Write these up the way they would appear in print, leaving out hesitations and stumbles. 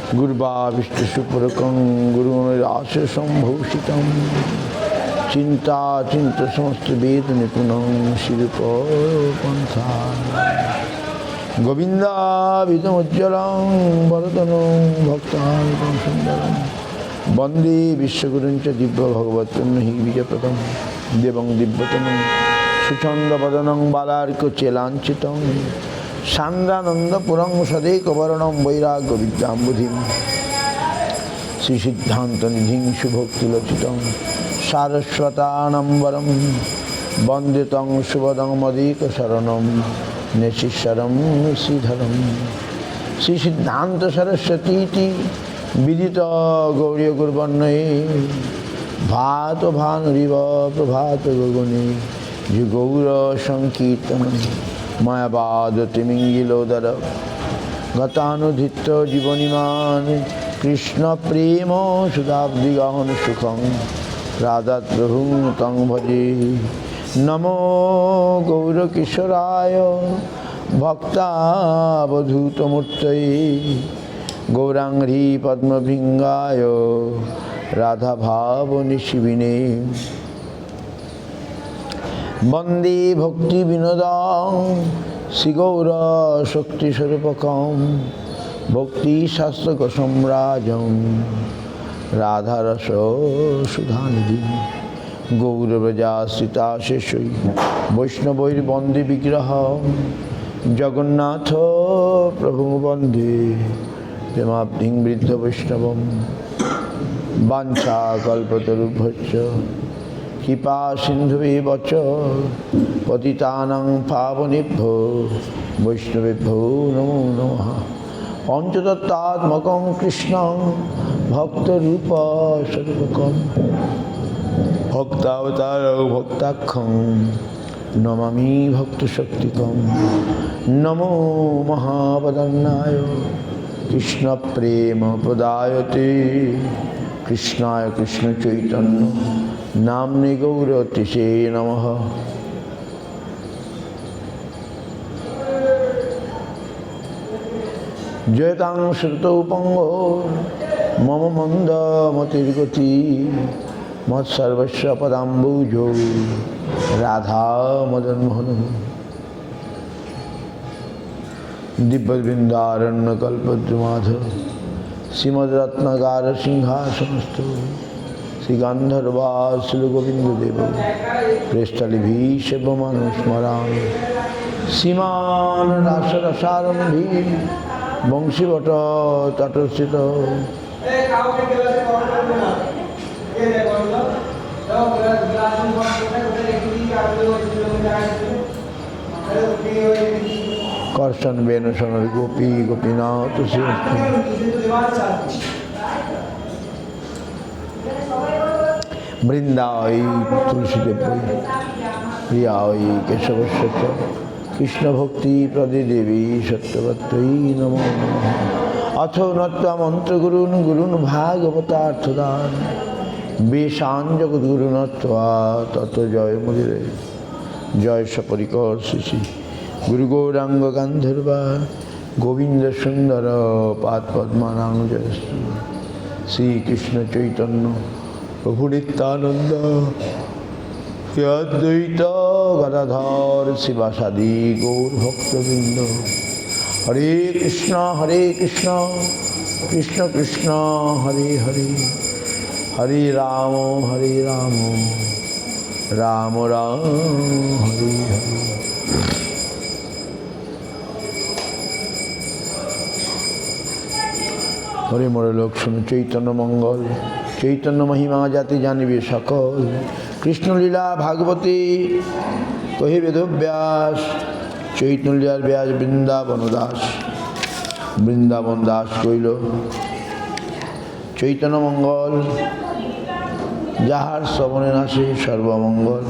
गुरुवाविष्टु सुपुरकं गुरुराशसंभूषितं चिंता चिंत समस्त वेद निपुणं शिरूपपन्था गोविन्दाभितमुज्ज्वलं वरदनं भक्तानां सुन्दरं वन्दे विश्वगुरुं च दिव्यभगवतं हि विजयप्रदं देवं दिव्यतमं सुछन्दवदनं बालार्कचेलाञ्चितं सान्द्रानन्दपुरं सदैकवर्णं वैराग्यविद्याम्बुधिं श्रीसिद्धान्तनिधिं शुभोक्तिलचितं सारस्वतानम्बरं वन्दे तं सुभदं मदीकशरणं निशिशरं श्रीधरं श्रीसिद्धान्त सरस्वतीति विदित गौरीयगुरुवर्णये भात भानुरिव प्रभात गगने गौरसङ्कीर्तनं मायावादतिमिङ्गिलोदर गतानुधित्य जीवनिमान् कृष्णप्रेम सुधाब्दिगहन सुखं राधाप्रभुं तं भजे नमो गौरकिशोराय भक्तावधूतमूर्तये गौराङ्गी पद्मभृङ्गाय राधाभावनिशिविने वन्दे भक्तिविनोदं श्रीगौरशक्तिस्वरूपकं भक्तिशास्त्रकसम्राजं राधारससुधानिधिं गौरव्रजाश्रिताशेषै वैष्णवैर्वन्दे विग्रहं जगन्नाथ प्रभुं वन्दे प्रेमाब्धिं वृद्धवैष्णवं वाञ्छाकल्पतरुभ्यश्च कृपा सिन्धुभ्येव च पतितानां पावनेभ्यो वैष्णवेभ्यो नमो नमः पञ्चतत्त्वात्मकं कृष्णं भक्तरूपस्वरूपकं भक्तावतारं भक्ताख्यं नमामि भक्तशक्तिकं नमो महावदन्नाय कृष्णप्रेमप्रदायते कृष्णाय कृष्णचैतन्य नाम्ने गौरतिसे नमः। जयतां श्रुतौ पंगो मम मन्दमतिर्गति मत्सर्वस्व पदाम्बुजो राधा मदनमोहन दिव्यवृन्दारण्यकल्पद्रुमाधव श्रीमद्रत्नगार सिंहासनस्थो श्रीगान्धर्वासुरगोविन्ददेव प्रेष्ठलिभिषेवमनुस्मरामि श्रीमान् रासरसारम्भी वंशीवट तटस्थित कर्षण वेणुसन गोपी गोपीनाथ वृंदाई तुलसीदेव प्रियाई केशवस्य कृष्ण भक्ति प्रदे देवी सत्यवत्यै नमो नमः। अथो नत्वा मंत्रगुरून् गुरून् भागवतार्थदान् वेशान् जगद्गुरून् नत्वा ततो जय मुदिरे जय सपरिकर श्री गुरु गौरांग गांधर्वा गोविंद सुंदर पाद पद्मनां जय श्री कृष्ण चैतन्य प्रभु नित्यानंद अद्वैत गदाधर शिवासादि गौर भक्तवृंद हरे कृष्ण कृष्ण कृष्ण हरे हरे हरे राम राम राम हरे हरे। हरे मोरे लोक सुन चैतन्य मंगल चैतन्य महिमा जाति जानिबे सकल कृष्ण लीला भागवती कहि वेदव्यास चैतन्य लीलार व्यास वृंदावन दास कइल चैतन्य मंगल যাহার শ্রবণে নাশে সর্বমঙ্গল।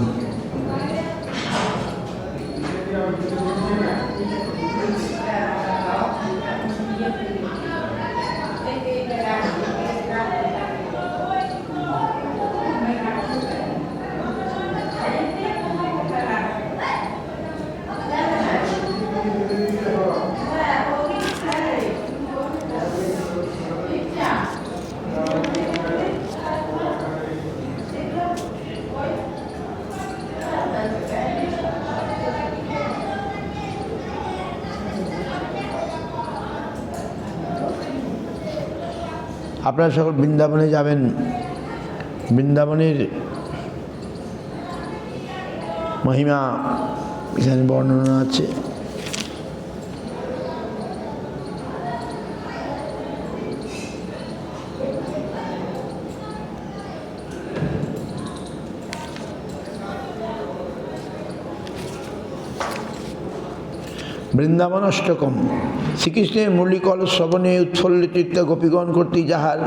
আপনারা সকল বৃন্দাবনে যাবেন, বৃন্দাবনের মহিমা এখানে বর্ণনা আছে। বৃন্দাবন অষ্টকম। শ্রীকৃষ্ণের মুরলীকল শ্রবণে উৎফুল্লিত চিত্তে গোপীগণ কর্তৃক যাহার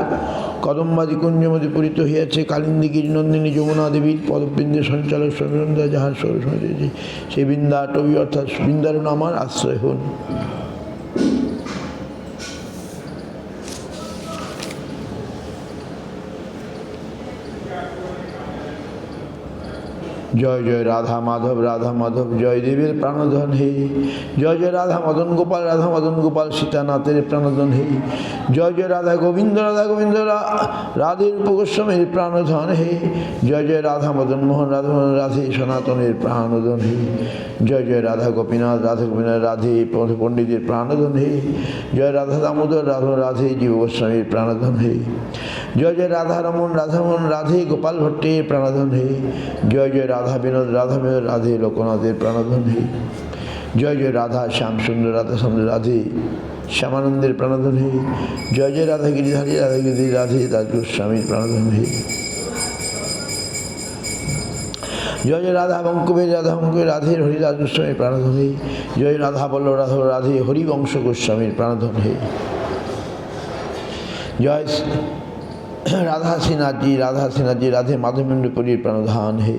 কদম্বাদি কুঞ্জমতি পূরিত হইয়াছে, কালিন্দী গিরিনন্দিনী যমুনা দেবীর পদবৃন্দে সঞ্চালক সন্ধ্যা যাহার স্বরূপ হয়েছে, সেই বৃন্দাটবী অর্থাৎ বৃন্দারণ আমার আশ্রয় হন। জয় জয় রাধা মাধব, রাধা মাধব জয় দেবীর প্রাণধন হে। জয় জয় রাধা মদন গোপাল, রাধা মদন গোপাল সীতানাথের প্রাণধন হে। জয় জয় রাধা গোবিন্দ, রাধা গোবিন্দ রাধের উপগোস্বামীর প্রাণধন হে। জয় জয় রাধা মদন মোহন, রাধা মোহন রাধে সনাতনের প্রাণধন হে। জয় জয় রাধা গোপীনাথ, রাধা গোপীনাথ রাধে পণ্ডিতের প্রাণধন হে। জয় রাধা দামোদর, রাধা রাধে জীব গোস্বামীর প্রাণধন হে। জয় জয় রাধা রমন, রাধা রমন রাধে গোপাল ভট্টের প্রাণধন হে। জয় জয় রাধা বিনোদ, রাধা বিনোদ রাধে লোকনাথের প্রাণধন হে। জয় জয় রাধা শ্যাম সুন্দর, রাধা সুন্দর রাধে শ্যামানন্দের প্রাণধন হে। জয় জয় রাধা গিরিধারী, রাধা গিরিধারী রাধে রাজ গোস্বামীর প্রাণধন হে। জয় জয় রাধা বঙ্কবের, রাধা বঙ্কবের রাধে হরিদাস গোস্বামীর প্রাণধন হে। জয় রাধা বল্লভ, রাধা রাধে হরিবংশ গোস্বামীর প্রাণধন হে। জয় রাধা শ্রীনাথজি, রাধা শ্রীনাথজি রাধে মাধবেন্দ্রপুরীর প্রাণধান হে।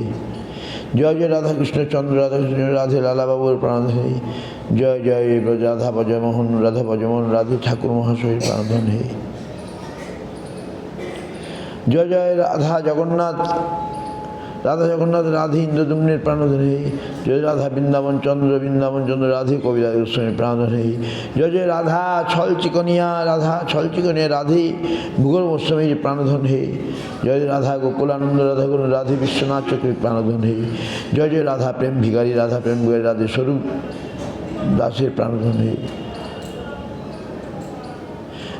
জয় জয় রাধা কৃষ্ণচন্দ্র, রাধা কৃষ্ণ রাধে লালাবাবুর প্রাণধন হে। জয় জয় রাধা ব্রজমোহন, রাধা ব্রজমোহন রাধে ঠাকুর মহাশয়ের প্রাণধন হে। জয় জয় রাধা জগন্নাথ, রাধা জগন্নাথ রাধে ইন্দ্রদুম্নের প্রাণধন হে। জয় রাধা বৃন্দাবন চন্দ্র, বৃন্দাবন চন্দ্র রাধে কবিরাজ গোস্বামীর প্রাণধন হে। জয় জয় রাধা ছল চিকনিয়া, রাধা ছল চিকনিয়া রাধে ভূগোল গোস্বামীর প্রাণধন হে। জয় জয় রাধা গোকুলানন্দ, রাধা গোকুল রাধে বিশ্বনাথ চক্রের প্রাণধন হে। জয় জয় রাধা প্রেম ভিখারী, রাধা প্রেম ভিখারী রাধে স্বরূপ দাসের প্রাণধন হে।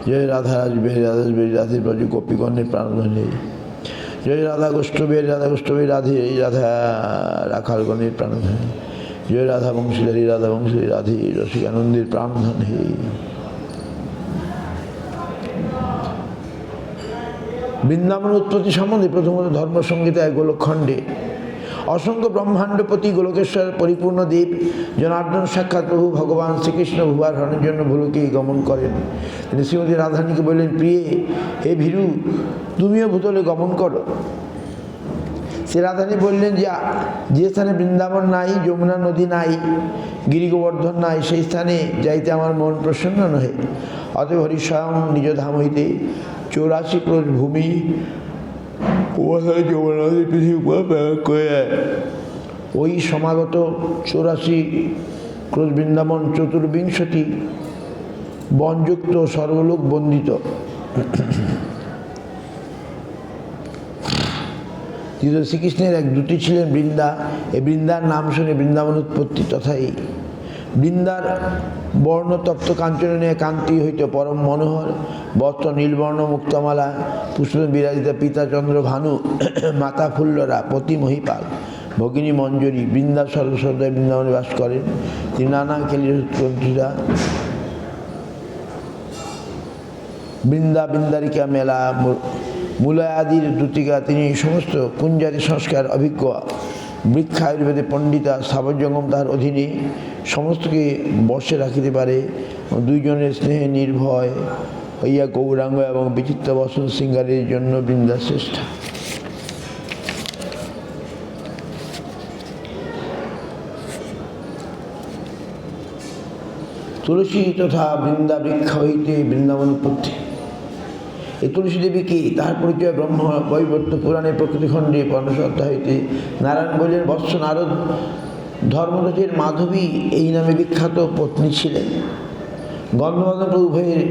জয় রাধা রাজবেরী, রাধা রাজবেরী রাধে ব্রজ গোপীগণের প্রাণধন হে। জয় রাধা গোষ্ঠবের, রাধা গোষ্ঠবের রাধে রাধা রাখালগণের প্রাণধন। জয় রাধা বংশীধারী, রাধা বংশীধারী রাধে রসিকানন্দের প্রাণধন হে। বৃন্দাবন উৎপত্তি সম্বন্ধে প্রথমত ধর্মসংহিতায় গোলকখণ্ডে অসংখ্য ব্রহ্মাণ্ডপতি গোলকেশ্বর পরিপূর্ণ দেব জনার্দন সাক্ষাৎ প্রভু ভগবান শ্রীকৃষ্ণ ভুবার হরণের জন্য ভুলোকে গমন করেন। তিনি শ্রীমতী রাধারানীকে বললেন, প্রিয়ে হে ভীরু, তুমিও ভূতলে গমন করো। সে রাধারানী বললেন, যে স্থানে বৃন্দাবন নাই, যমুনা নদী নাই, গিরিগোবর্ধন নাই, সেই স্থানে যাইতে আমার মন প্রসন্ন নহে। অতএব হরি স্বয়ং নিজ ধাম হইতে 84 ক্রোশ ভূমি ওই সমাগত 84 ক্রোশ বৃন্দাবন, চতুর্বিংশতি বনযুক্ত সর্বলোক বন্দিত। শ্রীকৃষ্ণের এক দুটি ছিলেন বৃন্দা। এই বৃন্দার নাম শুনে বৃন্দাবন উৎপত্তি। তথাই বৃন্দার বর্ণতপ্ত কাঞ্চনে কান্তি হইতে পরম মনোহর, বস্ত্র নীলবর্ণ মুক্তমালা, পুষ্প বিরাজিত পিতা চন্দ্র ভানু, মাতা ফুল্লরা, পতি মহিপাল, ভগিনী মঞ্জরী বৃন্দা সর্বশ্রদ্ধায় বৃন্দাবনে বাস করেন। তিনি নানা খেলিরা বৃন্দা বৃন্দারিকা মেলা মূলায়াদির দূতিকা, তিনি সমস্ত কুঞ্জাতি সংস্কার অভিজ্ঞ বৃক্ষা আয়ুর্বেদে পণ্ডিতা, স্থাবরজঙ্গম তাহার অধীনে সমস্তকে বশে রাখিতে পারে। দুইজনের স্নেহে নির্ভয় হইয়া গৌরাঙ্গ এবং বিচিত্র বসন শৃঙ্গারের জন্য বৃন্দা শ্রেষ্ঠ। তুলসী তথা বৃন্দা বৃক্ষ হইতে বৃন্দাবন উৎপত্তি। এই তুলসী দেবীকে তাহার পরিচয় ব্রহ্ম বৈবর্ত পুরাণের প্রকৃতিখণ্ডে 15 অধ্যায় হইতে নারায়ণ বললেন, বৎস নারদ, ধর্মরাজের মাধবী এই নামে বিখ্যাত পত্নী ছিলেন। গন্ধমাদন উভয়ের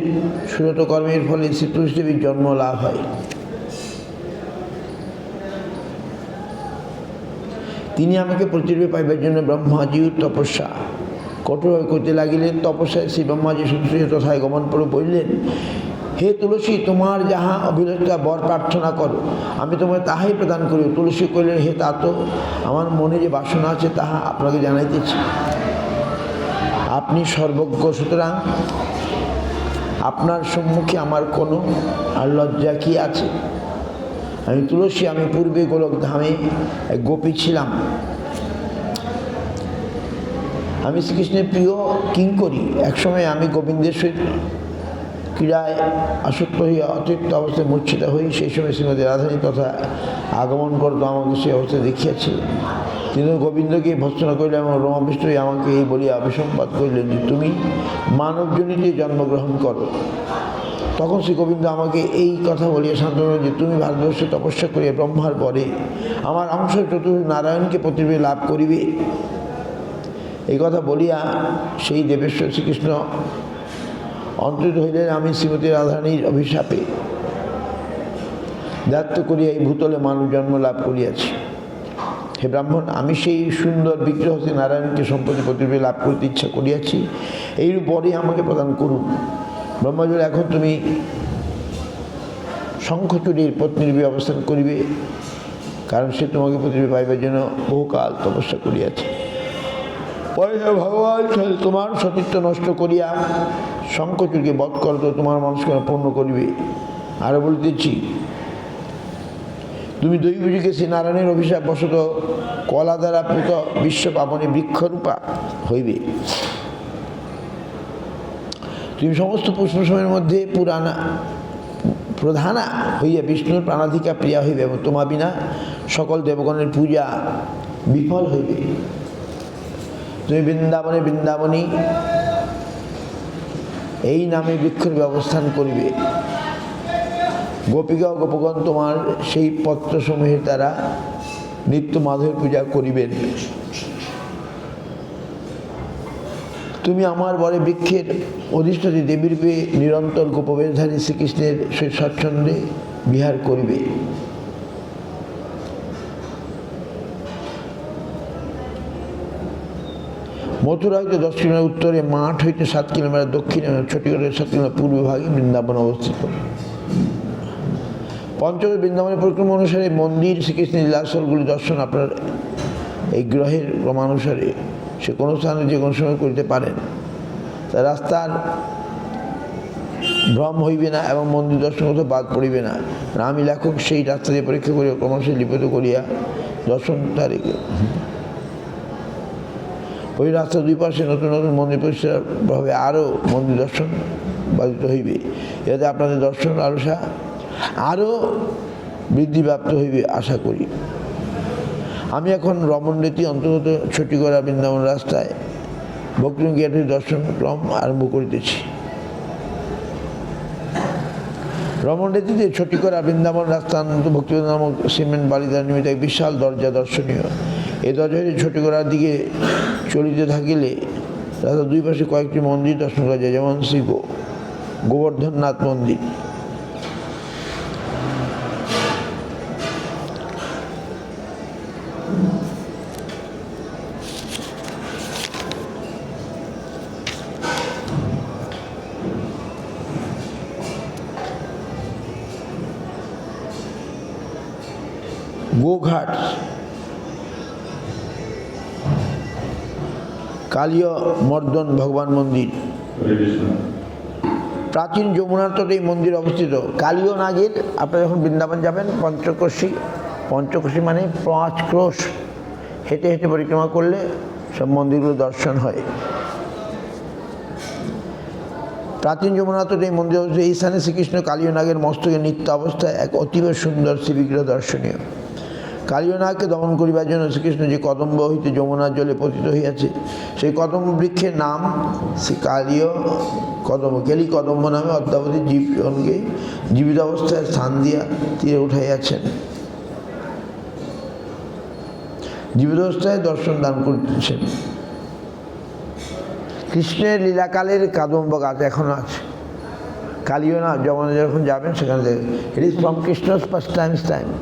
সুরত কর্মের ফলে শ্রী তুলসী দেবীর জন্ম লাভ হয়। তিনি আমাকে প্রতিরূপে পাইবার জন্য ব্রহ্মাজির তপস্যা কঠোর করিতে লাগিলেন। তপস্যায় শ্রী ব্রহ্মাজি সুশ্রী তথায় গমন পরে বললেন, হে তুলসী, তোমার যাহা অভিলাষা বর প্রার্থনা করো, আমি তোমাকে তাহাই প্রদান করি। তুলসী কহিলেন, হে তাত, আমার মনে যে বাসনা আছে তাহা আপনাকে জানাইতেছি। আপনি সর্বজ্ঞ, সুতরাং আপনার সম্মুখে আমার কোনো আর লজ্জা কি আছে? আমি তুলসী, আমি পূর্বে গোলক ধামে এক গোপী ছিলাম। আমি শ্রীকৃষ্ণের প্রিয় কিঙ্করী। একসময় আমি গোবিন্দের সহিত ক্রীড়ায় আসক্ত হইয়া অতিরিক্ত অবস্থায় মূর্ছিত হই। সেই সময় শ্রীমতী রাধারানী তথা আগমন করতো আমাকে সেই অবস্থায় দেখিয়াছে। তিনি গোবিন্দকে ভর্ৎসনা করিলেন এবং রমাবিষ্ট হয়ে আমাকে এই বলিয়া অভিসম্পাদ করিলেন যে, তুমি মানবজনিতে জন্মগ্রহণ করো। তখন শ্রী গোবিন্দ আমাকে এই কথা বলিয়া সান্ত্বনা যে, তুমি ভারতবর্ষে তপস্যা করিয়া ব্রহ্মার পরে আমার অংশ চতুর্থ নারায়ণকে প্রতিরূপে লাভ করিবে। এই কথা বলিয়া সেই দেবেশ্বর শ্রীকৃষ্ণ অন্তরিত হইলেন। আমি শ্রীমতী রাধারানীর অভিশাপে দায়িত্ব করিয়া এই ভূতলে মানব জন্ম লাভ করিয়াছি। হে ব্রাহ্মণ, আমি সেই সুন্দর বিগ্রহ শ্রী নারায়ণকে সম্প্রতি প্রতিরূপে লাভ করিতে ইচ্ছা করিয়াছি। এইরূপ পরেই আমাকে প্রদান করুন। ব্রহ্মজল, এখন তুমি শঙ্খচূড়ের পত্নীরূপে অবস্থান করিবে, কারণ সে তোমাকে প্রতিরূপে পাইবার জন্য বহুকাল তপস্যা করিয়াছে। পরে ভগবান তোমার সতীত্ব নষ্ট করিয়া শঙ্খচূড়কে বধ কর, তো তোমার মনস্কামনা পূর্ণ করিবে। আরও বলিতেছি, তুমি দৈবযুগে শ্রী নারায়ণের অভিশাপ বশত কলা দ্বারা পুত বিশ্ব পাবনে বৃক্ষরূপা হইবে। তুমি সমস্ত পুষ্পসময়ের মধ্যে প্রধানা হইয়া বিষ্ণুর প্রাণাধিকা প্রিয়া হইবে এবং তোমা বিনা সকল দেবগণের পূজা বিফল হইবে। তুমি বৃন্দাবনে বৃন্দাবনী এই নামে বৃক্ষরূপে অবস্থান করিবে। গোপিকা ও গোপগণ তোমার সেই পত্রসমূহের দ্বারা নিত্য মাধবের পূজা করিবেন। তুমি আমার বরে বৃক্ষের অধিষ্ঠাত্রী দেবীরূপে নিরন্তর গোপবেশধারী শ্রীকৃষ্ণের সেই স্বচ্ছন্দে বিহার করিবে। মথুরা হইতে 10 কিলোমিটার উত্তরে, মাঠ হইতে 7 কিলোমিটার দক্ষিণে, ছত্তিশগড়ের 7 কিলোমিটার পূর্ব ভাগে বৃন্দাবন অবস্থিত। পঞ্চদশ বৃন্দাবনের পরিক্রমা অনুসারে মন্দির, শ্রীকৃষ্ণের লীলাস্থলগুলি দর্শন আপনার এই গ্রহের ক্রমানুসারে সে কোনো স্থানে যে কোনো সময় করিতে পারেন। তাই রাস্তার ভ্রম হইবে না এবং মন্দির দর্শন কোথাও বাদ পড়িবে না। আমি লেখক সেই রাস্তা দিয়ে পরীক্ষা করিয়া ক্রমশই লিপিত করিয়া দর্শন তারিখে ওই রাস্তার দুই পাশে নতুন নতুন মন্দির প্রতিষ্ঠাভাবে আরও মন্দির দর্শন বাধিত হইবে। এতে আপনাদের দর্শন আলোসা আরও বৃদ্ধিপ্রাপ্ত হইবে আশা করি। আমি এখন রমণরেতি অন্তর্গত ছটিগড়া বৃন্দাবন রাস্তায় ভক্তির দর্শন ক্রম আরম্ভ করিতেছি। রমণরেতিতে ছটিগড়া বৃন্দাবন রাস্তা অনন্ত ভক্তি নামক সিমেন্ট বাড়ি দ্বারা নির্মিত এক বিশাল দরজা দর্শনীয়। এই দরজা হইতে ছটিগড়ার দিকে চলিতে থাকিলে রাস্তার দুই পাশে কয়েকটি মন্দির দর্শন করা যায়, যেমন শ্রী গোবর্ধননাথ মন্দির, গোঘাট, কালীয় মর্দন ভগবান মন্দির। প্রাচীন যমুনার তটে এই মন্দির অবস্থিত। কালীয় নাগের আপনারা যখন বৃন্দাবন যাবেন, পঞ্চকোশী মানে 5 ক্রোশ হেঁটে হেঁটে পরিক্রমা করলে সব মন্দিরগুলো দর্শন হয়। প্রাচীন যমুনার তটে এই মন্দির অবস্থিত। এই স্থানে শ্রীকৃষ্ণ কালীয় নাগের মস্তকে নিত্য অবস্থায় এক অতীব সুন্দর শ্রীবিগ্রহ দর্শনীয়। কালীয় নাগকে দমন করিবার জন্য শ্রীকৃষ্ণ যে কদম্ব হইতে যমুনার জলে পতিত হইয়াছে, সেই কদম্ব বৃক্ষের নাম শ্রী কালীয় কদম্ব। কেলি কদম্ব নামে অদ্যাবধি জীবজনকে জীবিত অবস্থায় স্থান দিয়া তীরে উঠাইয়াছেন, জীবিত অবস্থায় দর্শন দান করিতেছেন। কৃষ্ণের লীলাকালের কদম্ব গাছ এখনও আছে। কালীয় নাগ যমুনা যখন যাবেন সেখানে দেখেন, ইট ইজ ফ্রম কৃষ্ণ's pastime time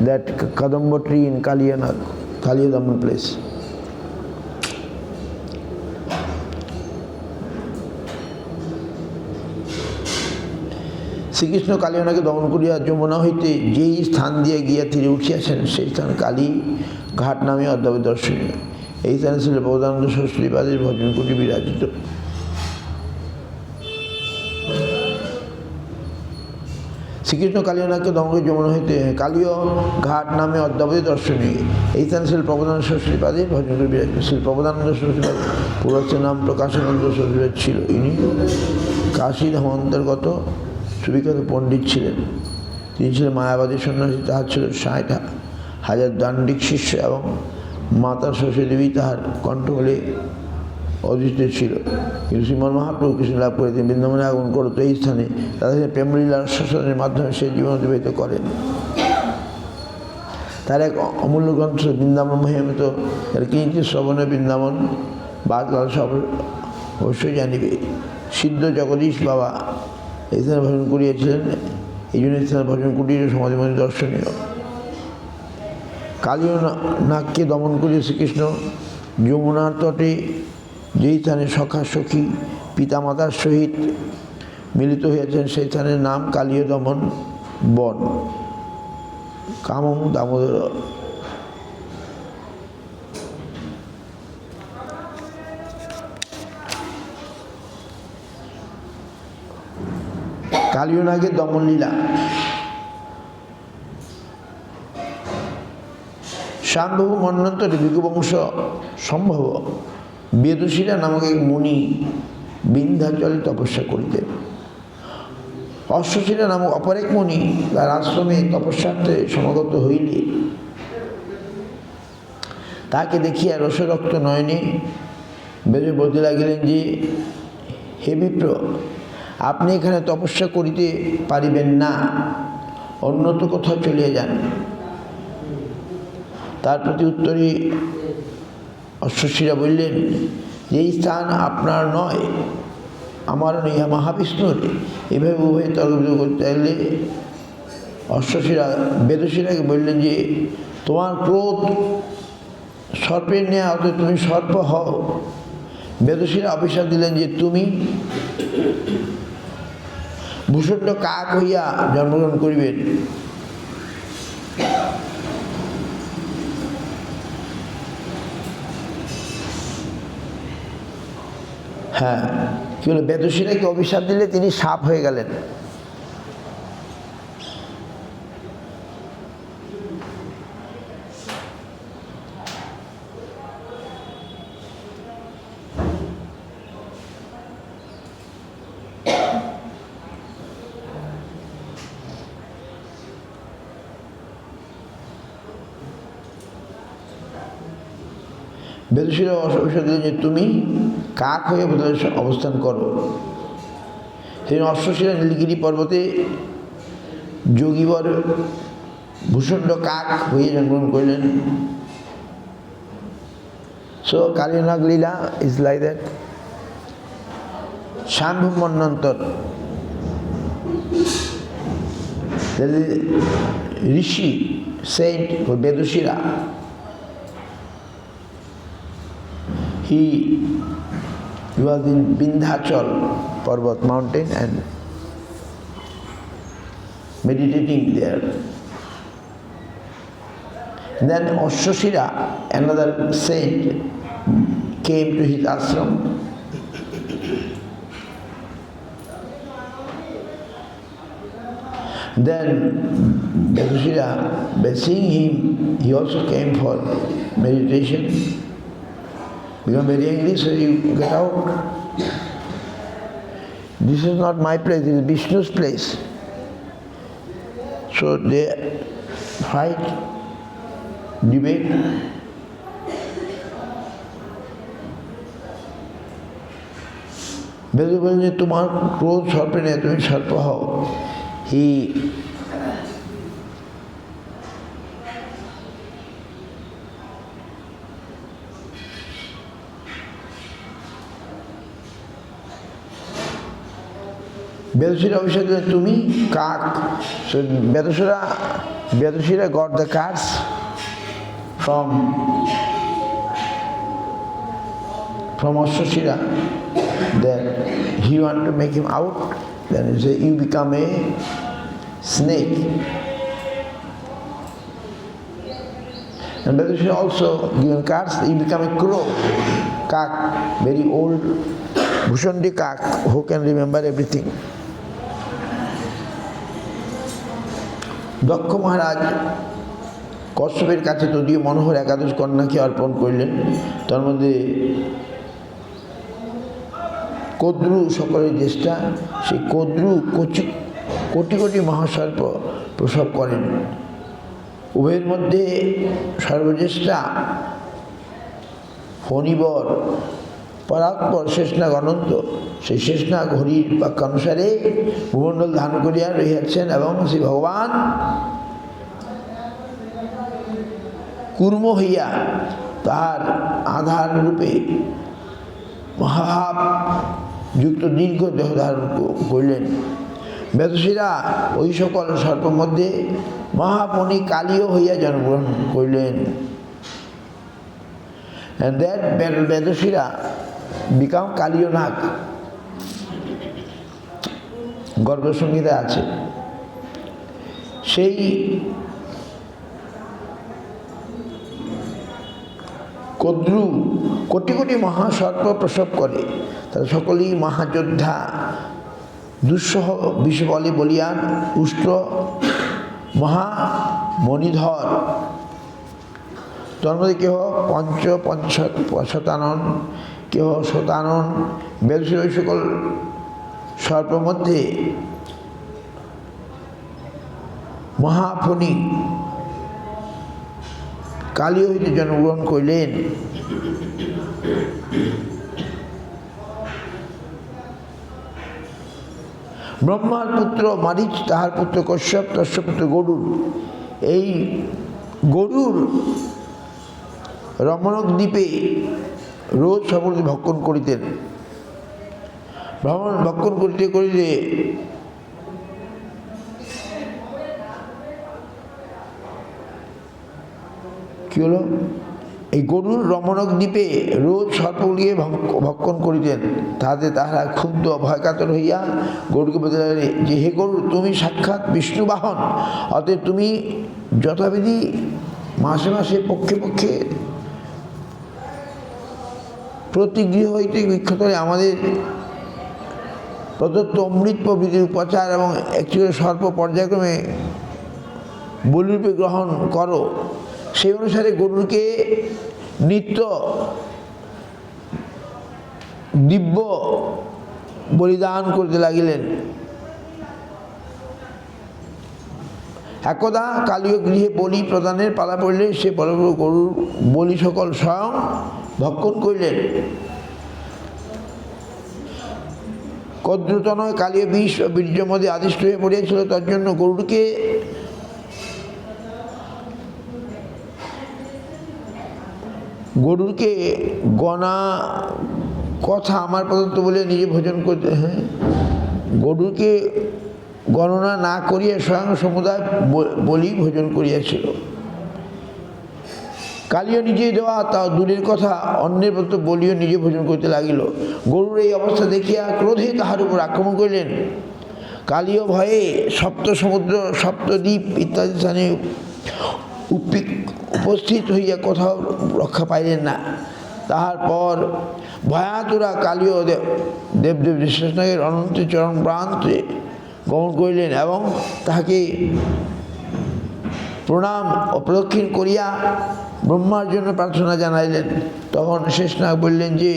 that Kadamba tree in Kaliyadaman place. Srikrishna কালিয়নাকে দমন করিয়া যমুনা হইতে যেই স্থান দিয়ে গিয়া তীরে উঠিয়াছেন সেই স্থান কালী ঘাট নামে অদ্যাবধি দর্শনীয়। এই স্থানে ছিল প্রবোধানন্দ সরস্বতীপাদের ভজন কুটি বিরাজিত। শ্রীকৃষ্ণ কালিয়নাকে দমন করে যমুনা হইতে কালীয় ঘাট নামে অদ্যাবধি দর্শনীয়। এই স্থানে ছিল প্রবোধানন্দ সরস্বতীপাদের ভজন কুটি বিরাজিত। শ্রী প্রবোধানন্দ সরস্বতীপাদ পুরস্তের নাম প্রকাশানন্দ সরস্বতীপাদ ছিল। ইনি কাশী ধামান্তর্গত সুবিখ্যাত পণ্ডিত ছিলেন। তিনি ছিলেন মায়াবাদী সন্ন্যাসী। তাহার ছিল 60,000 দাণ্ডিক শিষ্য এবং মাতা সরস্বতী দেবী তাহার কণ্ঠবলে অধিষ্ঠিত ছিল। কিন্তু শ্রীমন মহাপ্রভু কৃষ্ণ লাভ করে তিনি বৃন্দাবনে আগমন করত। এই স্থানে তাদের প্রেমলীলার শাসনের মাধ্যমে সে জীবন অতিবাহিত করেন। তার এক অমূল্য গ্রন্থ বৃন্দাবন মহিমিত, এর কিঞ্চিত শ্রবণে বৃন্দাবন বাদ লালসা অবশ্যই জানিবে। সিদ্ধ জগদীশ বাবা এই স্থানে ভজন করিয়াছিলেন। এই জন্য স্থানে ভজন কুটির সমাধি মন্দির দর্শনীয়। কালিয়নাগকে দমন করিয়া শ্রীকৃষ্ণ যমুনার তটে যেই স্থানে সখা সখী পিতামাতার সহিত মিলিত হইয়াছেন সেই স্থানের নাম কালীয় দমন বন। কামং দামোদর। কালিয়নাগের দমন লীলা। শাম্ভবু মন্বন্তরে ভৃগুবংশ সম্ভব বেদশিরা নামক এক মুনি বিন্ধ্যাচলে তপস্যা করিতেন। অশ্বশিরা নামক অপর এক মুনি তার আশ্রমে তপস্যার্থে সমাগত হইলে তাকে দেখিয়া রসরক্ত নয়নে বেদে বলতে লাগিলেন যে, হে বিপ্র, আপনি এখানে তপস্যা করিতে পারিবেন না, অন্যত কোথাও চলিয়া যান। তার প্রতি উত্তরে অশ্বশিরা বললেন, এই স্থান আপনার নয়, আমার নয়, মহাবিষ্ণুর। এভাবে উভয় তর্ক করতে চাইলে অশ্বশিরা বেদশিরাকে বললেন যে, তোমার ক্রোধ সর্পের ন্যায়, অথচ তুমি সর্প হও। বেদশিরা অভিশাপ দিলেন যে, তুমি ভূষণ্ড কাক হইয়া জন্মগ্রহণ করিবেন। হ্যাঁ, কি হলো, বেদশিরাকে অভিশাপ দিলে তিনি সাপ হয়ে গেলেন। বেদশিরা অভিশাপ দিলেন যে, তুমি কাক হয়ে বোধহয় অবস্থান করো। সেই অশ্বশিরা নীলগিরি পর্বতে যোগীবর ভূষণ্ড কাক হয়ে জন্মগ্রহণ করলেন। সো কালিয়নাগ লীলা ইজ লাইক দ্যাট। শাম্ভু মন্বন্তর, ঋষি saint for Bedushira. He was in Vindhyachal Parvat mountain and meditating there. Then Ashwashira, another saint, came to his ashram. Then Bedushira, by seeing him, he also came for meditation. Become very angry, so you get out. This is not my place, this is Vishnu's place. So they fight, debate. বেদু বলেন যে তোমার ক্রোধ সর্পে নেই, তুমি সর্প হও। He Bedushira অভিশাপ দিলেন তুমি কাক। So Bedushira got the cats from Ashwashira. Then he wanted to make him out. Then he said, you become a snake. And Vedashira also given cards, you become a crow, kak, very old, Bhushundi kak, who can remember everything. দক্ষ মহারাজ কশ্যপের কাছে তদীয় মনোহর একাদশ কন্যাকে অর্পণ করলেন। তার মধ্যে কদ্রু সকলের জ্যেষ্ঠা, সেই কদ্রু কোটি কোটি মহাসর্প প্রসব করেন। উভয়ের মধ্যে সর্বজ্যেষ্ঠা ফণিবর পরাৎপর শেষনাগ অনন্ত। সেই শেষনাগ হরির বাক্যানুসারে ভূমণ্ডল ধারণ করিয়া রহিয়াছেন এবং শ্রী ভগবান কুর্ম হইয়া তাহার আধার রূপে মহাভাব যুক্ত দীর্ঘ দেহ ধারণ করিলেন। বেদশীরা ওই সকল সর্পের মধ্যে মহামণি কালীয় হইয়া জন্মগ্রহণ করিলেন। And that Vedashira become Kaliya নাগ, গর্গসংহিতা আছে। সেই কদ্রু কোটি কোটি মহাসর্প প্রসব করে, তারা সকলেই মহাযোদ্ধা, দুঃসহ বিষবলে বলিয়ান, উষ্ট্র মহামণিধর। তার মধ্যে কেহ শতানন, কেহ শতানন। বেদশীর ওই সকল সর্পের মধ্যে মহাফণি কালীয় হইতে জন্মগ্রহণ করিলেন। ব্রহ্মার পুত্র মারিচ, তাহার পুত্র কশ্যপ, তস্য পুত্র গরুর। এই গরুর রমণক দ্বীপে রোজ সকলে ভক্ষণ করিতেন। ভক্ষণ করিতে করিতে কি হলো, এই গরুর রমণক দ্বীপে রোজ সর্পগুলিকে ভক্ষণ করিতেন। তাহাতে তাহারা ক্ষুব্ধ ভয়কাতর হইয়া গরুকে বলিলেন যে, হে গরু, তুমি সাক্ষাৎ বিষ্ণু বাহন, অতএব তুমি যথাবিধি মাসে মাসে পক্ষে পক্ষে প্রতিগৃহ হইতে বিক্ষতরে আমাদের প্রদত্ত অমৃত প্রভৃতির উপচার এবং একটি করে সর্প পর্যায়ক্রমে বলিরূপে গ্রহণ করো। সেই অনুসারে গরুকে নিত্য দিব্য বলিদান করতে লাগিলেন। একদা কালীয় গৃহে বলি প্রদানের পালা পড়লে সে গরুর বলি সকল স্বয়ং ভক্ষণ করিলেন। কদ্রুতনয় কালীয় বিষ ও বীর্য মধ্যে আদিষ্ট হয়ে পড়িয়াছিল, তার জন্য গরুরকে গণা কথা আমার পদার্থ বলে নিজে ভোজন করতে, গরুরকে গণনা না করিয়া স্বয়ং সমুদায় বলি ভোজন করিয়াছিল। কালীয় নিজেই দেওয়া তা দূরের কথা, অন্যের প্রতি বলিও নিজে ভোজন করতে লাগিল। গরুর এই অবস্থা দেখিয়া ক্রোধে তাহার উপর আক্রমণ করিলেন। কালীয় ভয়ে সপ্ত সমুদ্র, সপ্তদ্বীপ ইত্যাদি স্থানে উপস্থিত হইয়া কোথাও রক্ষা পাইলেন না। তাহার পর ভয়াতুরা কালীয় দেবদেব শেষনাগের অনন্ত চরণ প্রান্তে গমন করিলেন এবং তাহাকে প্রণাম ও প্রদক্ষিণ করিয়া ব্রহ্মার জন্য প্রার্থনা জানাইলেন। তখন শেষনাগ বললেন যে,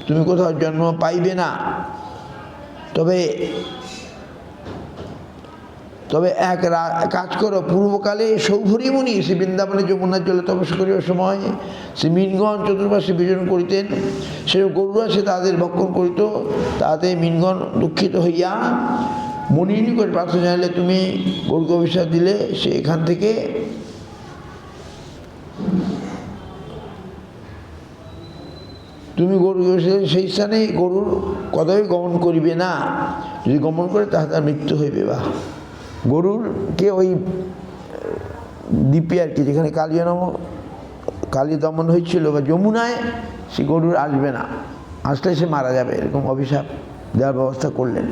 তুমি কোথাও জন্ম পাইবে না, তবে এক কাজ করো। পূর্বকালে সৌভরী মুনি শ্রী বৃন্দাবনে যমুনার জলে তপস্যা করিবার সময় শ্রী মীনগণ চতুর্পাশে বিচরণ করিতেন। সে গরুরা সে তাদের ভক্ষণ করিত। তাতে মীনগণ দুঃখিত হইয়া মুনির নিকট প্রার্থনা জানাইলে, তুমি গরুকে অভিশাপ দিলে সে এখান থেকে তুমি গরুকে সেই স্থানে গরুর কদাপি গমন করিবে না। যদি গমন করে তাহলে তার মৃত্যু হইবে। বা গরুরকে ওই দ্বীপে আর কি, যেখানে কালী দমন হয়েছিল বা যমুনায়, সে গরুর আসবে না, আসলে সে মারা যাবে, এরকম অভিশাপ দেওয়ার ব্যবস্থা করলেন।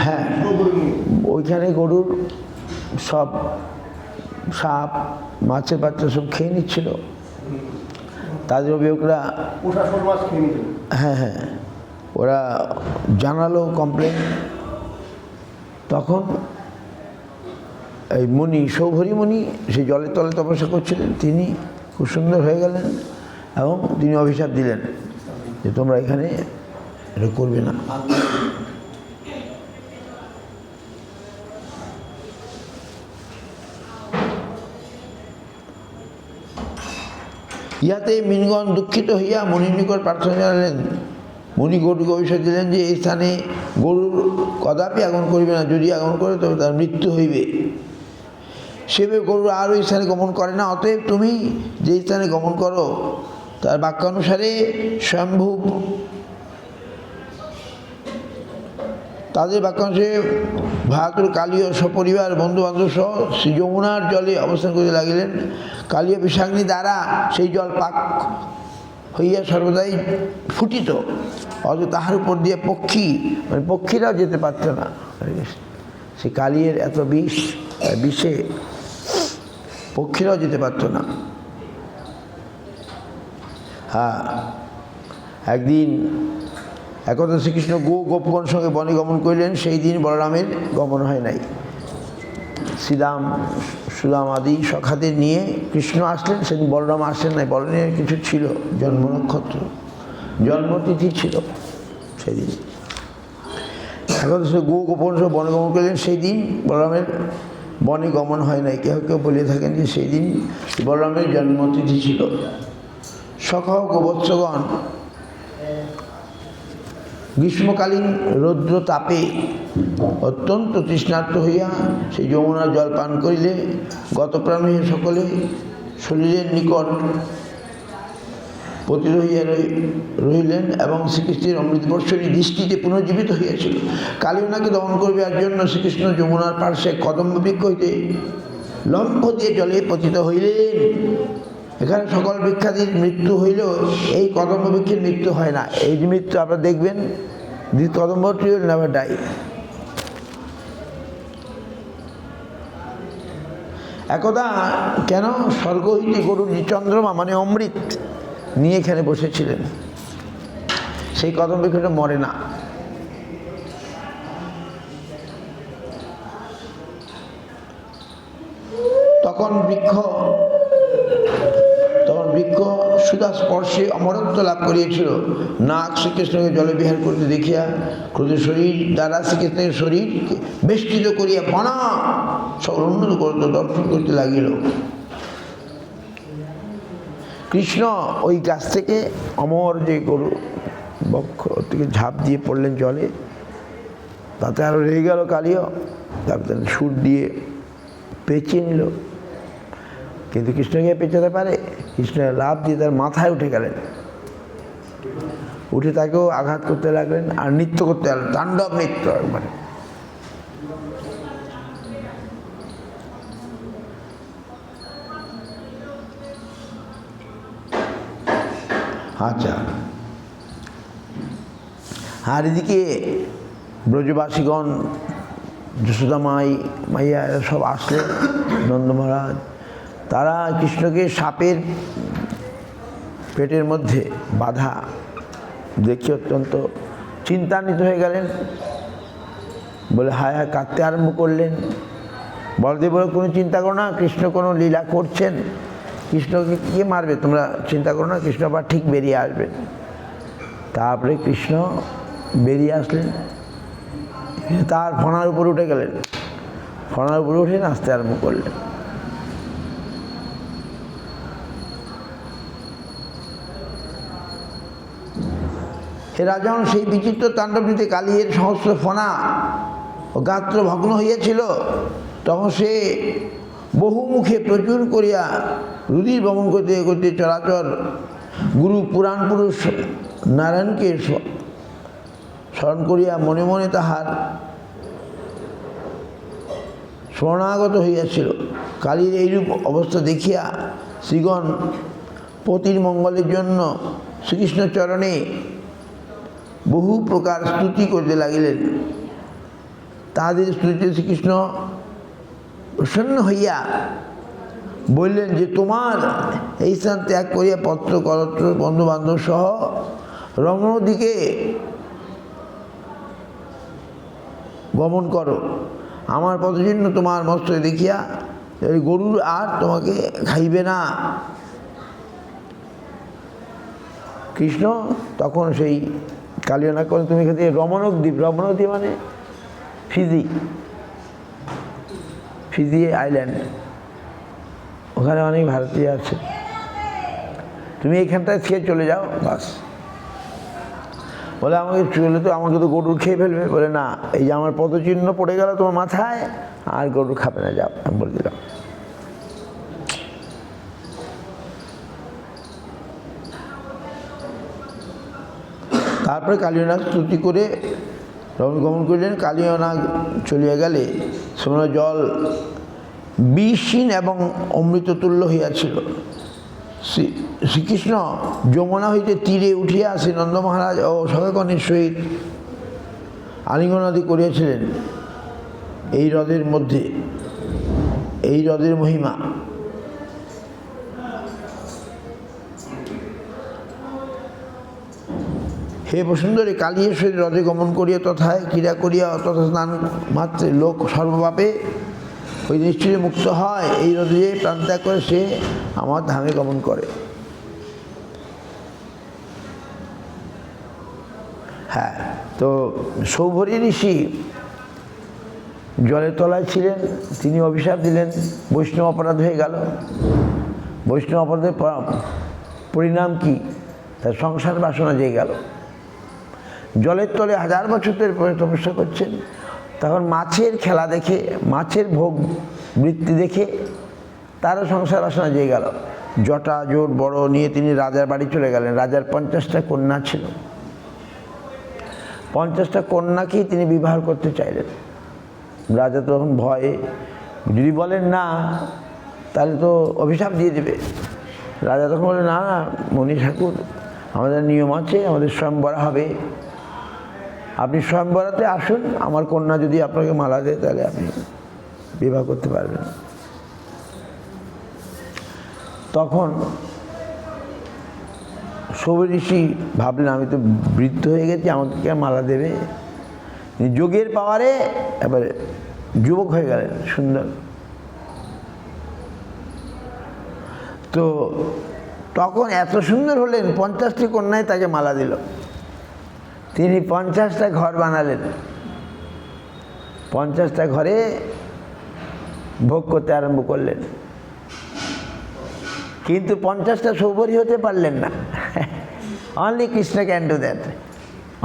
হ্যাঁ, ওইখানে গরুর সব সাপ মাছের বাচ্চা সব খেয়ে নিচ্ছিল। তাদের অভিযোগরা হ্যাঁ হ্যাঁ ওরা জানালো কমপ্লেন। তখন এই মুনি সৌভরী মুনি সেই জলের তলে তপস্যা করছিলেন, তিনি খুব সুন্দর হয়ে গেলেন এবং তিনি অভিশাপ দিলেন যে তোমরা এখানে এটা করবে না। ইহাতে মিনগণ দুঃখিত হইয়া মুনির নিকট প্রার্থনা জানালেন। মুনি গরুকে অভিশাপ দিলেন যে এই স্থানে গরুর কদাপি আগমন করিবে না, যদি আগমন করে তবে তার মৃত্যু হইবে। সেভাবে গরু আর ওই স্থানে গমন করে না। অতএব তুমি যে স্থানে গমন করো তার বাক্যানুসারে স্বয়ম্ভু তাদের বাক্যানুসারে ভারতের কালীয় সপরিবার বন্ধু বান্ধব সহ শ্রী যমুনার জলে অবস্থান করতে লাগিলেন। কালীয় বিষাগ্নি দ্বারা সেই জল পাক হইয়া সর্বদাই ফুটিত, অথচ তাহার উপর দিয়ে পক্ষী মানে পক্ষীরাও যেতে পারত না। সে কালীয়ের এত বিষে পক্ষীরাও যেতে পারত না। হ্যাঁ, একদিন একথা শ্রীকৃষ্ণ গোপগণ সঙ্গে বনে গমন করিলেন। সেই দিন বলরামের গমন হয় নাই। শ্রীরাম সুদাম আদি সখাদের নিয়ে কৃষ্ণ আসলেন, সেদিন বলরাম আসলেন নাই। বলরামের কিছু ছিল, জন্ম নক্ষত্র জন্মতিথি ছিল সেদিন। একথা সে গোপগণ সঙ্গে বনে গমন করিলেন, সেই দিন বলরামের বনে গমন হয় নাই। কেউ কেউ বলে থাকেন যে সেই দিন বলরামের জন্মতিথি ছিল। সখা গোবৎসগণ গ্রীষ্মকালীন রৌদ্র তাপে অত্যন্ত তৃষ্ণার্ত হইয়া সেই যমুনার জল পান করিলে গতপ্রাণ হইয়া সকলে শরীরের নিকট পতিত হইয়া রহিলেন এবং শ্রীকৃষ্ণের অমৃতবর্ষণী দৃষ্টিতে পুনর্জীবিত হইয়াছিল। কালীনাকে দমন করিবার জন্য শ্রীকৃষ্ণ যমুনার পার্শ্বে কদম্ব বৃক্ষ হইতে লম্ফ দিয়ে জলে পতিত হইলেন। এখানে সকল বৃক্ষাদির মৃত্যু হইলেও এই কদম্ব বৃক্ষের মৃত্যু হয় না। এই যে মৃত্যু আপনারা দেখবেন, কদম্ব ট্রি উইল নেভার ডাই। একদা কেন স্বর্গ হইতে গরুর চন্দ্রমা মানে অমৃত নিয়ে এখানে বসেছিলেন, সেই কদম্ব বৃক্ষটা মরে না। তখন বৃক্ষ সুধা স্পর্শে অমরত্ব লাভ করিয়েছিল। নাগ শ্রীকৃষ্ণকে জলে বিহার করতে দেখিয়া ক্রোধ শরীর দ্বারা শ্রীকৃষ্ণের শরীরকে বেষ্টিত করিয়া বনা সব উন্নত করত দর্শন করতে লাগিল। কৃষ্ণ ওই গাছ থেকে অমর যে গরু বক্ষ থেকে ঝাঁপ দিয়ে পড়লেন জলে, তাতে আরও রয়ে গেল কালীয়। তারপরে সুর দিয়ে পেঁচিয়ে নিল, কিন্তু কৃষ্ণকে পেঁচাতে পারে? কৃষ্ণ লাভ দিয়ে তার মাথায় উঠে গেলেন, উঠে তাকেও আঘাত করতে লাগলেন আর নৃত্য করতে লাগলেন, তাণ্ডব নৃত্য একবারে। আচ্ছা, আর এদিকে ব্রজবাসীগণ যশোদা মাইয়া সব আসলেন, নন্দ মহারাজ। তারা কৃষ্ণকে সাপের পেটের মধ্যে বাধা দেখে অত্যন্ত চিন্তান্বিত হয়ে গেলেন, বলে হায় হায় কাঁদতে আরম্ভ করলেন। বলদেব বলে কোনো চিন্তা করো না, কৃষ্ণ কোনো লীলা করছেন, কৃষ্ণকে কে মারবে, তোমরা চিন্তা করো না, কৃষ্ণ আবার ঠিক বেরিয়ে আসবেন। তারপরে কৃষ্ণ বেরিয়ে আসলেন, তার ফণার উপর উঠে গেলেন, ফণার উপরে উঠে নাচতে আরম্ভ করলেন। হে রাজন, সেই বিচিত্র তাণ্ডবনীতে কালীর সহস্র ফণা ও গাত্র ভগ্ন হইয়াছিল। তখন সে বহুমুখে প্রচুর করিয়া রুধির বমন করতে করতে চরাচর গুরু পুরাণ পুরুষ নারায়ণকে স্মরণ করিয়া মনে মনে তাহার শরণাগত হইয়াছিল। কালীর এইরূপ অবস্থা দেখিয়া শ্রীগণ পতির মঙ্গলের জন্য শ্রীকৃষ্ণ চরণে বহু প্রকার স্তুতি করিতে লাগিলেন। তাহাদের স্তুতিতে শ্রীকৃষ্ণ প্রসন্ন হইয়া বললেন যে তোমার এই স্থান ত্যাগ করিয়া পত্র করত্র বন্ধুবান্ধব সহ রমণ দিকে গমন করো। আমার পদচিহ্ন তোমার মস্তকে দেখিয়া গরুর আর তোমাকে খাইবে না। কৃষ্ণ তখন সেই কালিয়ানা করে তুমি খেতে রমণদ্বীপ, রমণদ্বীপ মানে ফিজি আইল্যান্ড, ওখানে অনেক ভারতীয় আছে, তুমি এইখানটায় খেয়ে চলে যাও বাস। বলে আমাকে চলে তো আমাকে তো গরুর খেয়ে ফেলবে। বলে না, এই যে আমার পদচিহ্ন পড়ে গেল তোমার মাথায়, আর গরু খাবে না, যাও, আমি বলে দিলাম। তারপরে কালীয়নাগ স্তুতি করে রমণ গমন করিলেন। কালীয়নাগ চলিয়া গেলে সমুদ্র জল বিষহীন এবং অমৃততুল্য হইয়াছিল। শ্রীকৃষ্ণ যমুনা হইতে তীরে উঠিয়া শ্রী নন্দ মহারাজ ও সখাগণের সহিত আলিঙ্গনাদি করিয়াছিলেন। এই হ্রদের মধ্যে, এই হ্রদের মহিমা হে বসুন্ধরে, কালিয়ের সহিত হ্রদে গমন করিয়া তথায় ক্রীড়া করিয়া তথা স্নান মাত্রে লোক সর্বপাপে ওই নিশ্চয়ই মুক্ত হয়। এই হ্রদে প্রাণত্যাগ করে সে আমার ধামে গমন করে। হ্যাঁ, তো সৌভরী ঋষি জলের তলায় ছিলেন, তিনি অভিশাপ দিলেন, বৈষ্ণব অপরাধ হয়ে গেল। বৈষ্ণব অপরাধের পরিণাম কি? তার সংসার বাসনা জেগে গেল। জলের তলে 1000 বছর ধরে তপস্যা করছেন, তখন মাছের খেলা দেখে, মাছের ভোগ বৃত্তি দেখে তারও সংসার বাসনা জেগে গেল। জটা জোট বড় নিয়ে তিনি রাজার বাড়ি চলে গেলেন। রাজার 50টা কন্যা ছিল, 50টা কন্যাকেই তিনি বিবাহ করতে চাইলেন। রাজা তখন ভয়ে, যদি বলেন না তাহলে তো অভিশাপ দিয়ে দেবে। রাজা তখন বলে, না না মণি ঠাকুর, আমাদের নিয়ম আছে, আমাদের স্বয়ংবরা হবে, আপনি স্বয়ংবরাতে আসুন, আমার কন্যা যদি আপনাকে মালা দেয় তাহলে আপনি বিবাহ করতে পারবেন। তখন সৌভরী ঋষি ভাবলেন, আমি তো বৃদ্ধ হয়ে গেছি, আমাকে কে মালা দেবে? যোগের পাওয়ারে এবারে যুবক হয়ে গেলেন, সুন্দর। তো তখন এত সুন্দর হলেন, 50টি কন্যায় তাকে মালা দিল। তিনি 50টা ঘর বানালেন, 50টা ঘরে ভোগ করতে আরম্ভ করলেন। কিন্তু 50টা সৌভরী হতে পারলেন না। Only Krishna can do that.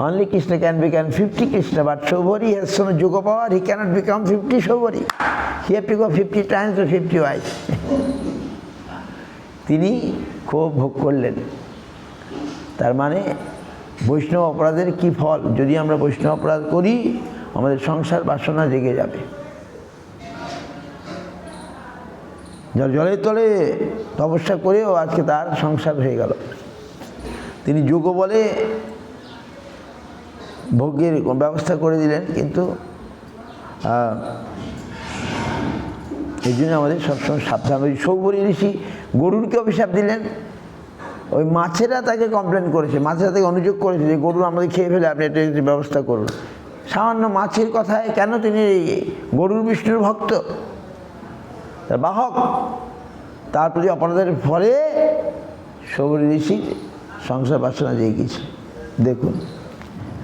Only Krishna can become 50 Krishna, but Saubhari has so much yoga power, he cannot become 50 Saubhari. He has to go 50 times to 50 wives. তিনি খুব ভোগ করলেন। তার মানে বৈষ্ণব অপরাধের কি ফল? যদি আমরা বৈষ্ণব অপরাধ করি, আমাদের সংসার বাসনা জেগে যাবে। জলের তলে তপস্যা করেও আজকে তার সংসার হয়ে গেল। তিনি যোগ বলে ভোগের ব্যবস্থা করে দিলেন, কিন্তু এই জন্য আমাদের সবসময় সাবধান। ওই সৌভরী ঋষি গরুরকে অভিশাপ দিলেন, ওই মাছেরা তাকে কমপ্লেন করেছে, মাছেরা তাকে অনুযোগ করেছে যে গরু আমাদের খেয়ে ফেলে, আপনি এটা ব্যবস্থা করুন। সামান্য মাছের কথায় কেন? তিনি গরুর বিষ্ণুর ভক্ত, তার বাহক, তার প্রতি অপরাধের ফলে সৌভরী ঋষির সংসার বাসনা জেগে গেছে। দেখুন,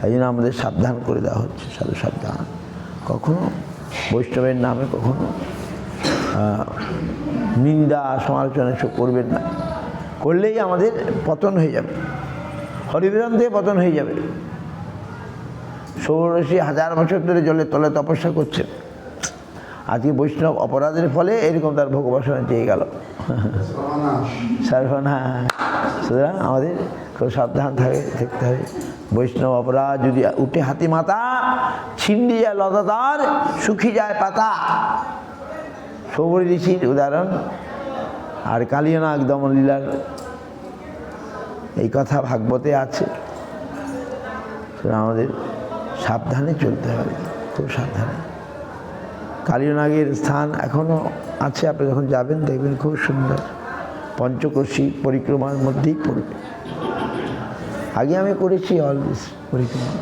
এই জন্য আমাদের সাবধান করে দেওয়া হচ্ছে, সাধু সাবধান। কখনো বৈষ্ণবের নামে কখনো নিন্দা সমালোচনা এসব করবেন না, করলেই আমাদের পতন হয়ে যাবে, হরিবিধান থেকে পতন হয়ে যাবে। সৌভরী ঋষি 1000 বছর ধরে জলের তলে তপস্যা করছেন, আজকে বৈষ্ণব অপরাধের ফলে এরকম তার ভোগ বাসনা চেয়ে গেল, সর্বনাশ। সুতরাং আমাদের খুব সাবধান থাকতে হবে। বৈষ্ণব অপরাধ যদি উঠে হাতি মাথা, ছিন্ডি যায় লতা তার, শুকি যায় পাতা। সৌভরী ঋষির উদাহরণ, আর কালীয়নাগ দমন লীলার এই কথা ভাগবতে আছে। আমাদের সাবধানে চলতে হবে, খুব সাবধানে। কালীনাগের স্থান এখনও আছে, আপনি যখন যাবেন দেখবেন খুব সুন্দর, পঞ্চকোশী পরিক্রমার মধ্যেই পড়বে। আগে আমি করেছি অলওয়েজ পরিক্রমা।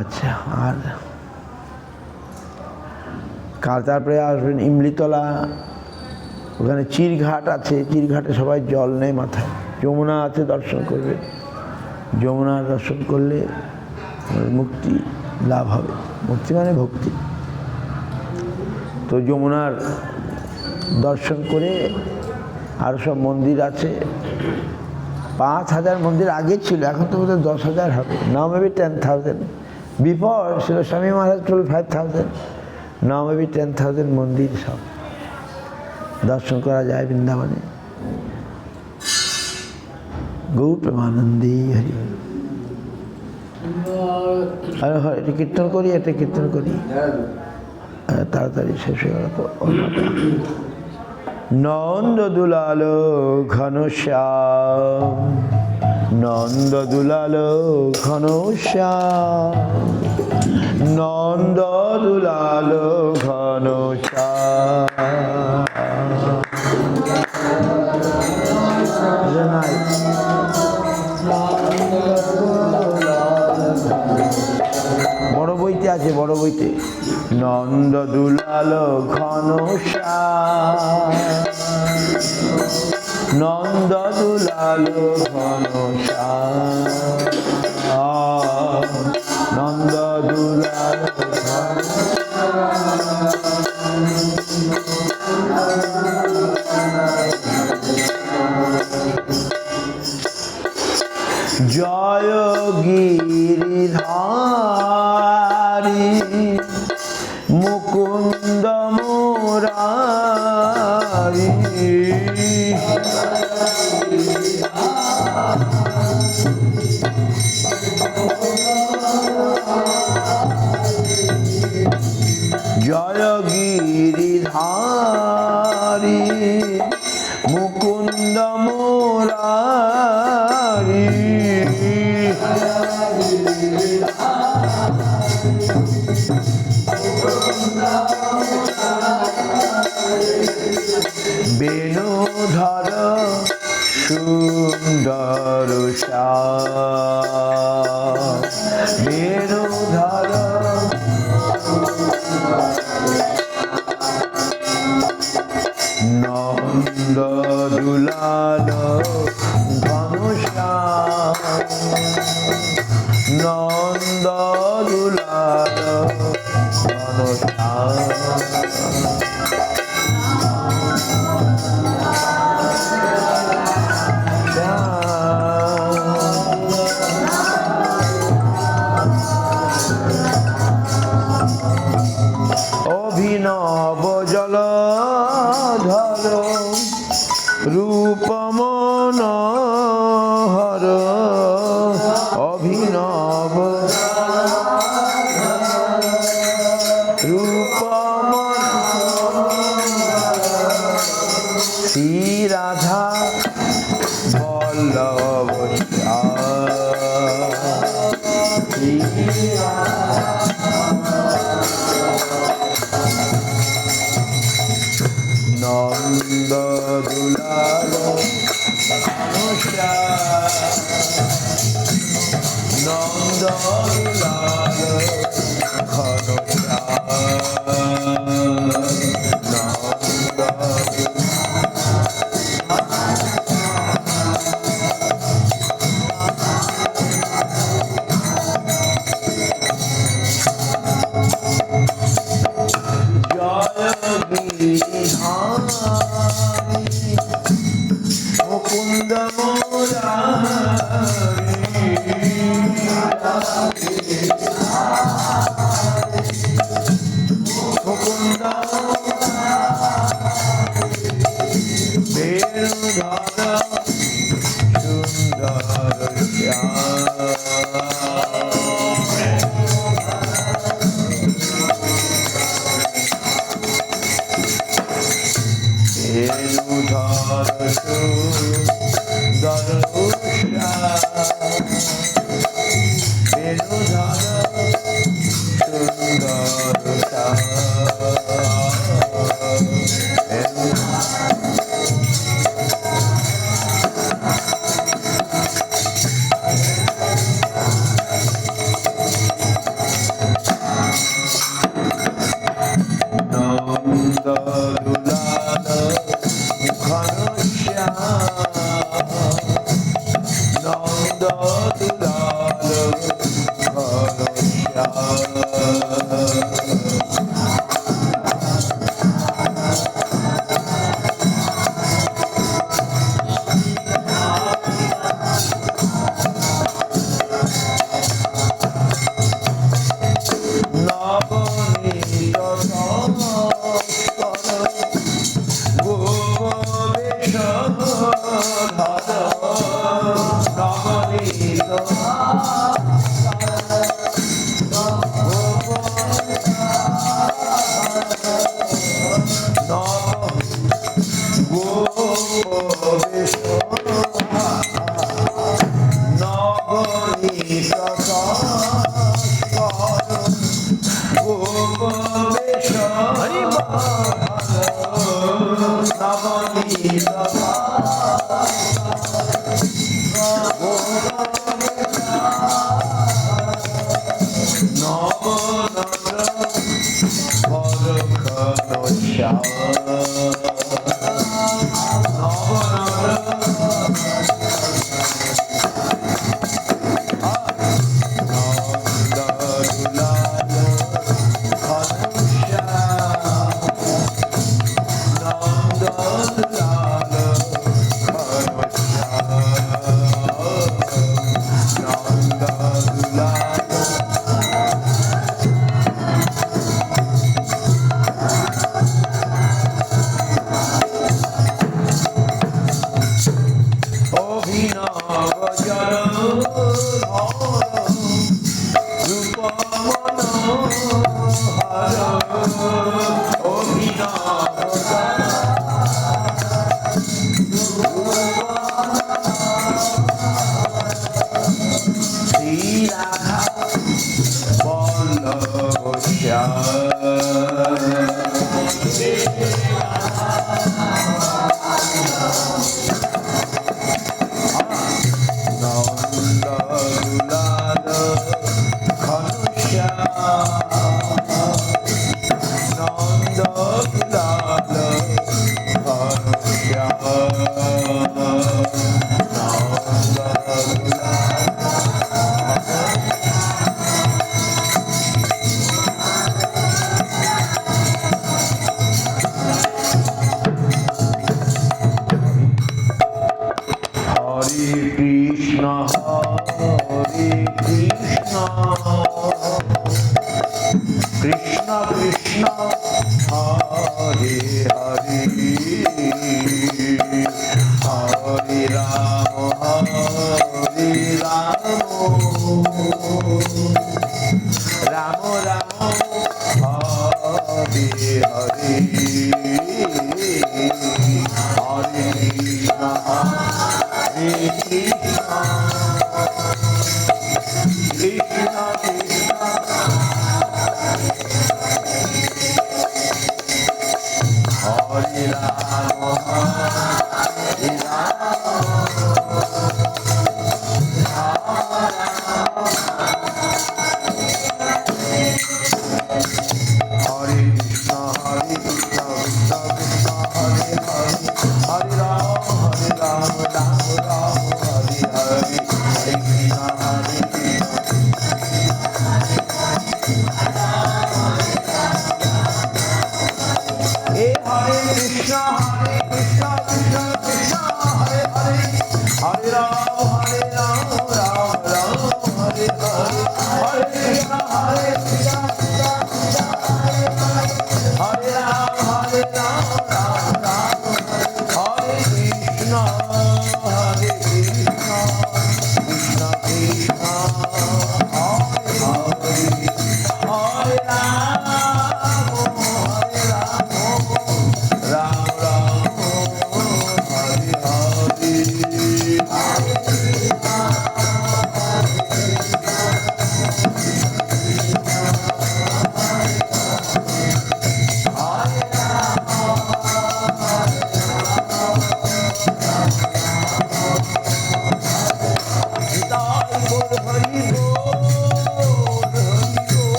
আচ্ছা, আর কাল তারপরে আসবেন ইমলিতলা, ওখানে চিরঘাট আছে, চিরঘাটে সবাই জল নেয় মাথায়। যমুনা আছে, দর্শন করবে। যমুনা দর্শন করলে মুক্তি লাভ হবে। মুক্তি মানে ভক্তি। তো যমুনার দর্শন করে আর সব মন্দির আছে, 5,000 মন্দির আগে ছিল, এখন তো বোধহয় 10,000 হবে। নাও মেবি 10,000। বিফোর ছিল স্বামী মহারাজ 5,000, নাও মেবি 10,000 মন্দির সব দর্শন করা যায় বৃন্দাবনে। গৌর প্রেমানন্দী হরি। আরে হয়, এটা কীর্তন করি, এটা কীর্তন করি, তাড়াতাড়ি শেষ হয়ে গেল। নন্দ দুলালো ঘনশ্যাম, নন্দ দুলালো ঘনশ্যাম, নন্দ দুলালো ঘনশ্যাম। বড় বইতে আছে, বড় বইতে। নন্দ দুলালো ঘনশ্যাম, নন্দ দুলালো ঘনশ্যাম, নন্দ দুলালো জয় গিরিধারী মুকুন্দ মুরারি, জয় গিরিধারী মুকুন্দ মুরারি, বেণুধর সুন্দর শ্যাম, বেণুধর নন্দ দুলালো ঘনশ্যাম, নন্দ দুলালো ঘনশ্যাম। অভিনব জলধর রূপ মনোহর, অভিনব রূপ শ্রী রাধা বল্লভ নন্দ দুলালো ঘনশ্যাম, নন্দ দুলালো ঘনশ্যাম, নন্দ মুকুন্দ মুকুন্দ বেণুধর সুন্দর বেণুধর সুন্দর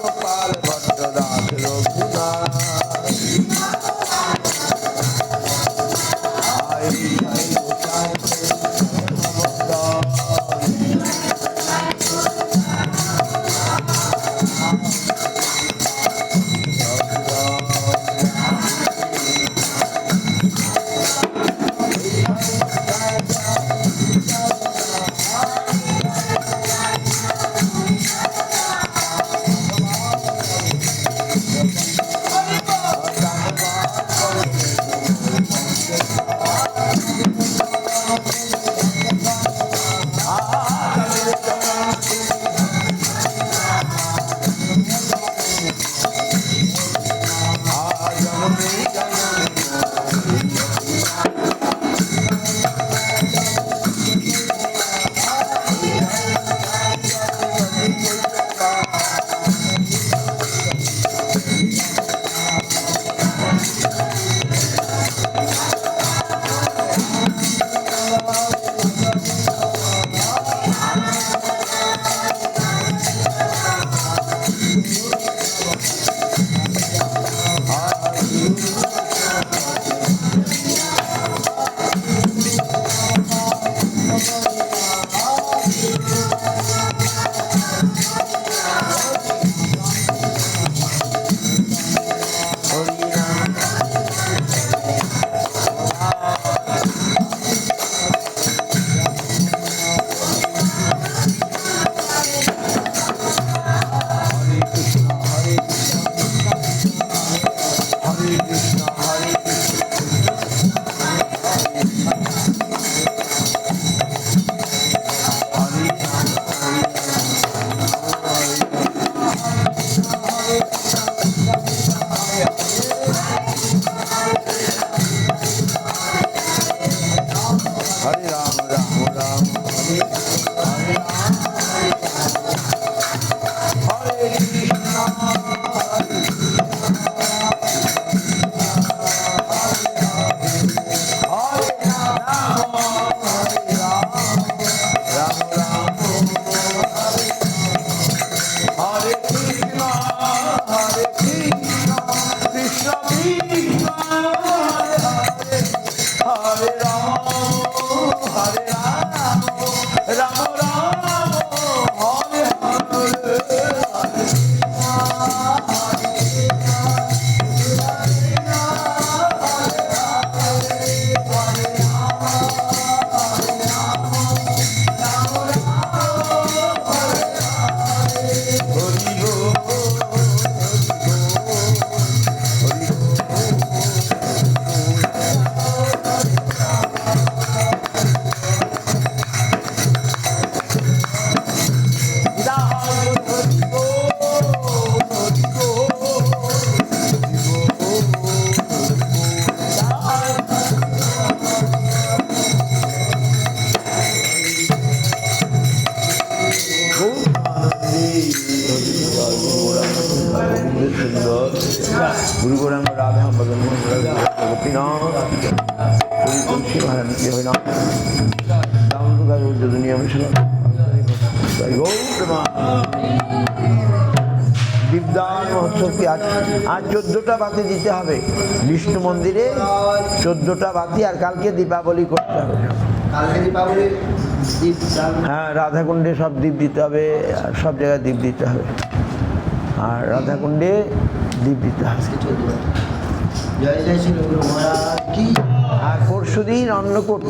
গোপাল ভট্ট দাস রঘুনাথ गुरु गौरांग राधा मदन गोपीनाथ तुलसी महाराज की हरिनाम दाम दुर्गा रोज दुनिया में दीपदान महोत्सव की आज 14টা বাতি দিতে হবে বিষ্ণু মন্দিরে 14টা বাতি আর কালকে দীপাবলি করতে হবে কালকে দীপাবলি হ্যাঁ রাধাকুণ্ডে সব দীপ দিতে হবে আর সব জায়গায় দীপ দিতে হবে আর রাধাকুণ্ডে দীপ দিতে হবে আর পরশুদিন অন্নকূট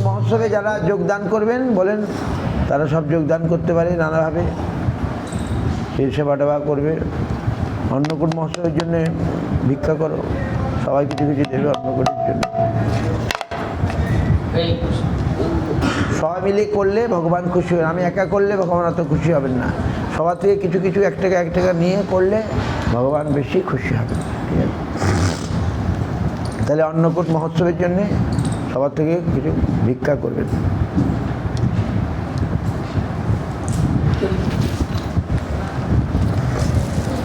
মহোৎসবে যারা যোগদান করবেন বলেন তারা সব যোগদান করতে পারে নানাভাবে সেই সেবা টেবা করবে অন্নকূট মহোৎসবের জন্য ভিক্ষা করো সবাই কিছু কিছু দেবে অন্নকূটের জন্য সবাই মিলে করলে ভগবান খুশি হবেন আমি একা করলে ভগবান অত খুশি হবেন না সবার থেকে কিছু কিছু 1 টাকা 1 টাকা নিয়ে করলে ভগবান বেশি খুশি হবেন ঠিক আছে তাহলে অন্নকূট মহোৎসবের জন্যে সবার থেকে কিছু ভিক্ষা করবেন